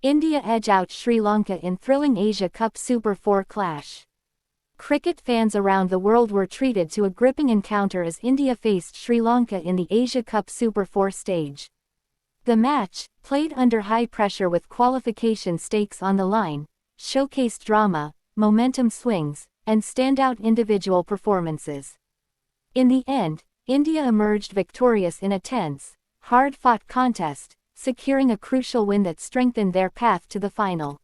India edge out Sri Lanka in thrilling Asia Cup Super 4 clash. Cricket fans around the world were treated to a gripping encounter as India faced Sri Lanka in the Asia Cup Super 4 stage. The match, played under high pressure with qualification stakes on the line, showcased drama, momentum swings, and standout individual performances. In the end, India emerged victorious in a tense, hard-fought contest, securing a crucial win that strengthened their path to the final.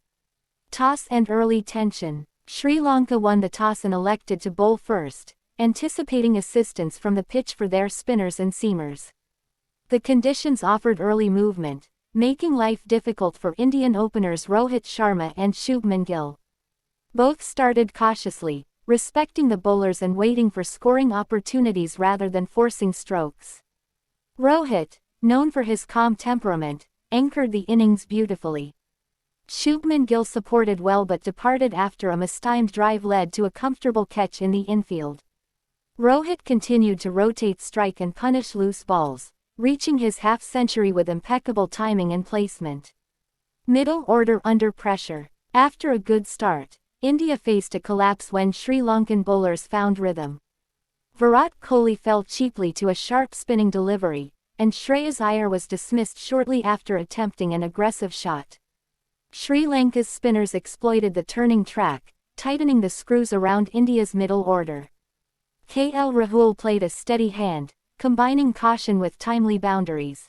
Toss and early tension. Sri Lanka won the toss and elected to bowl first, anticipating assistance from the pitch for their spinners and seamers. The conditions offered early movement, making life difficult for Indian openers Rohit Sharma and Shubman Gill. Both started cautiously, respecting the bowlers and waiting for scoring opportunities rather than forcing strokes. Rohit, known for his calm temperament, anchored the innings beautifully. Shubman Gill supported well but departed after a mistimed drive led to a comfortable catch in the infield. Rohit continued to rotate strike and punish loose balls, reaching his half-century with impeccable timing and placement. Middle order under pressure. After a good start, India faced a collapse when Sri Lankan bowlers found rhythm. Virat Kohli fell cheaply to a sharp spinning delivery, and Shreyas Iyer was dismissed shortly after attempting an aggressive shot. Sri Lanka's spinners exploited the turning track, tightening the screws around India's middle order. KL Rahul played a steady hand, combining caution with timely boundaries.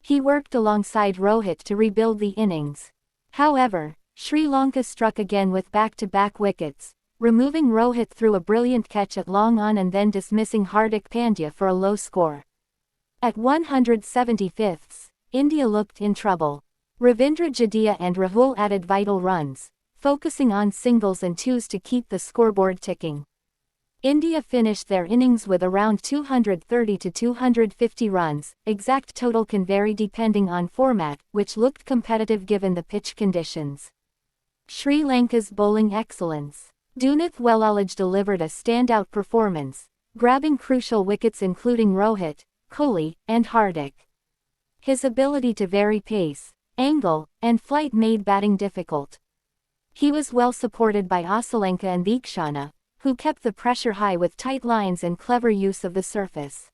He worked alongside Rohit to rebuild the innings. However, Sri Lanka struck again with back-to-back wickets, removing Rohit through a brilliant catch at long on and then dismissing Hardik Pandya for a low score. At 175th, India looked in trouble. Ravindra Jadeja and Rahul added vital runs, focusing on singles and twos to keep the scoreboard ticking. India finished their innings with around 230 to 250 runs. Exact total can vary depending on format, which looked competitive given the pitch conditions. Sri Lanka's bowling excellence. Dunith Wellalage delivered a standout performance, grabbing crucial wickets including Rohit, Kohli, and Hardik. His ability to vary pace, angle, and flight made batting difficult. He was well supported by Asalanka and Deekshana, who kept the pressure high with tight lines and clever use of the surface.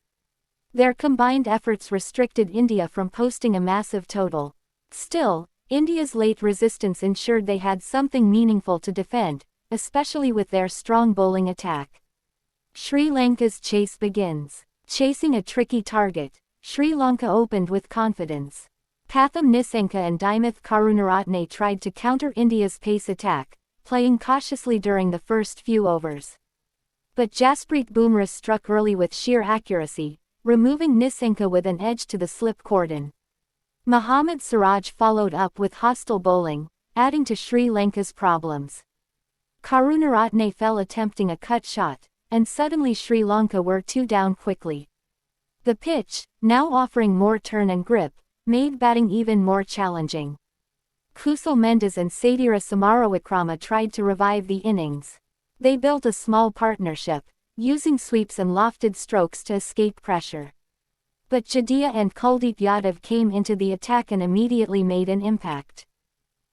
Their combined efforts restricted India from posting a massive total. Still, India's late resistance ensured they had something meaningful to defend, especially with their strong bowling attack. Sri Lanka's chase begins. Chasing a tricky target, Sri Lanka opened with confidence. Pathum Nissanka and Dunith Karunaratne tried to counter India's pace attack, playing cautiously during the first few overs. But Jasprit Bumrah struck early with sheer accuracy, removing Nissanka with an edge to the slip cordon. Mohammad Siraj followed up with hostile bowling, adding to Sri Lanka's problems. Karunaratne fell attempting a cut shot, and suddenly Sri Lanka were two down quickly. The pitch, now offering more turn and grip, made batting even more challenging. Kusal Mendes and Sadira Samarawikrama tried to revive the innings. They built a small partnership, using sweeps and lofted strokes to escape pressure. But Jadeja and Kuldeep Yadav came into the attack and immediately made an impact.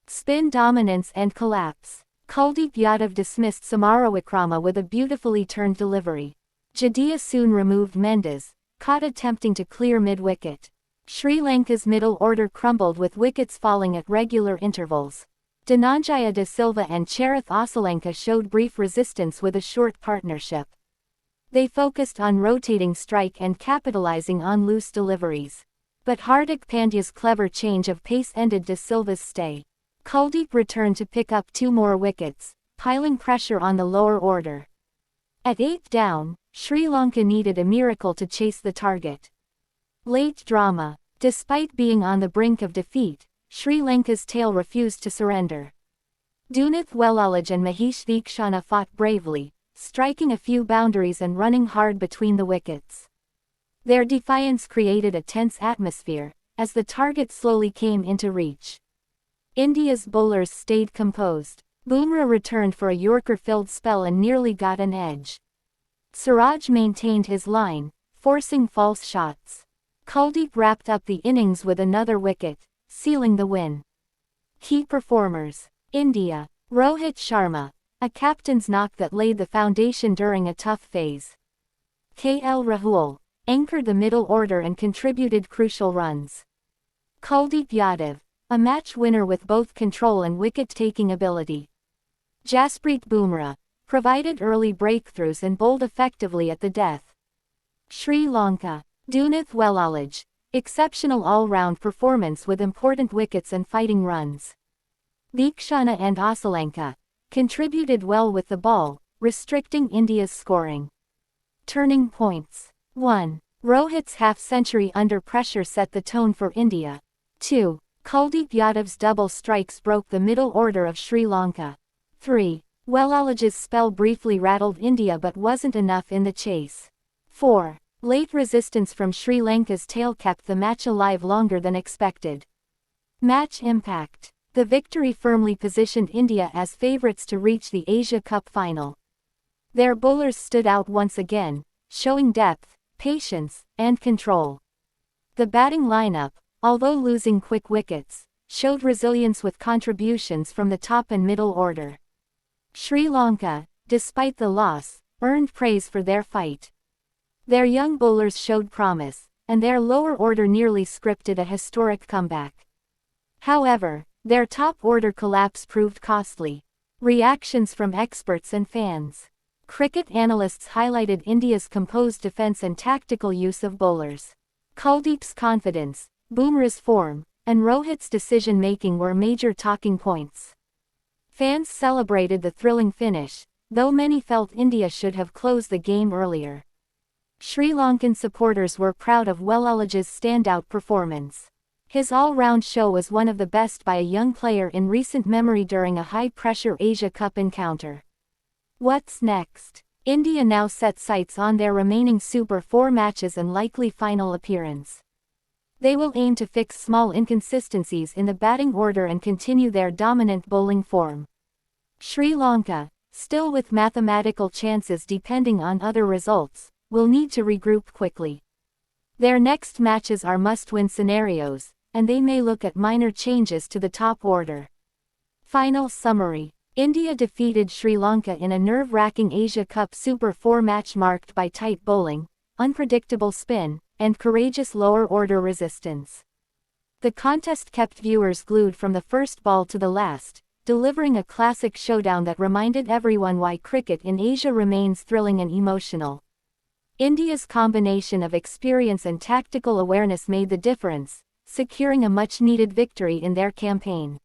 Spin dominance and collapse. Kuldeep Yadav dismissed Samarawikrama with a beautifully turned delivery. Jadeja soon removed Mendes, caught attempting to clear mid-wicket. Sri Lanka's middle order crumbled with wickets falling at regular intervals. Dhananjaya De Silva and Charith Asalanka showed brief resistance with a short partnership. They focused on rotating strike and capitalizing on loose deliveries. But Hardik Pandya's clever change of pace ended De Silva's stay. Kuldeep returned to pick up two more wickets, piling pressure on the lower order. At 8 down, Sri Lanka needed a miracle to chase the target. Late drama. Despite being on the brink of defeat, Sri Lanka's tail refused to surrender. Dunith Wellalage and Mahesh Deekshana fought bravely, striking a few boundaries and running hard between the wickets. Their defiance created a tense atmosphere, as the target slowly came into reach. India's bowlers stayed composed. Bumrah returned for a Yorker-filled spell and nearly got an edge. Siraj maintained his line, forcing false shots. Kuldeep wrapped up the innings with another wicket, sealing the win. Key performers. India. Rohit Sharma. A captain's knock that laid the foundation during a tough phase. KL Rahul. Anchored the middle order and contributed crucial runs. Kuldeep Yadav. A match winner with both control and wicket-taking ability. Jasprit Bumrah. Provided early breakthroughs and bowled effectively at the death. Sri Lanka. Dunith Wellalage. Exceptional all-round performance with important wickets and fighting runs. Lankan and Sri Lanka. Contributed well with the ball, restricting India's scoring. Turning points. 1. Rohit's half-century under pressure set the tone for India. 2. Kuldeep Yadav's double strikes broke the middle order of Sri Lanka. 3. Wellalage's spell briefly rattled India but wasn't enough in the chase. 4. Late resistance from Sri Lanka's tail kept the match alive longer than expected. Match impact. The victory firmly positioned India as favourites to reach the Asia Cup final. Their bowlers stood out once again, showing depth, patience, and control. The batting lineup, although losing quick wickets, showed resilience with contributions from the top and middle order. Sri Lanka, despite the loss, earned praise for their fight. Their young bowlers showed promise, and their lower order nearly scripted a historic comeback. However, their top order collapse proved costly. Reactions from experts and fans. Cricket analysts highlighted India's composed defence and tactical use of bowlers. Kuldeep's confidence, Bumrah's form, and Rohit's decision-making were major talking points. Fans celebrated the thrilling finish, though many felt India should have closed the game earlier. Sri Lankan supporters were proud of Wellalage's standout performance. His all-round show was one of the best by a young player in recent memory during a high-pressure Asia Cup encounter. What's next? India now set sights on their remaining Super 4 matches and likely final appearance. They will aim to fix small inconsistencies in the batting order and continue their dominant bowling form. Sri Lanka, still with mathematical chances depending on other results, will need to regroup quickly. Their next matches are must-win scenarios, and they may look at minor changes to the top order. Final summary. India defeated Sri Lanka in a nerve-wracking Asia Cup Super 4 match marked by tight bowling, unpredictable spin, and courageous lower-order resistance. The contest kept viewers glued from the first ball to the last, delivering a classic showdown that reminded everyone why cricket in Asia remains thrilling and emotional. India's combination of experience and tactical awareness made the difference, securing a much-needed victory in their campaign.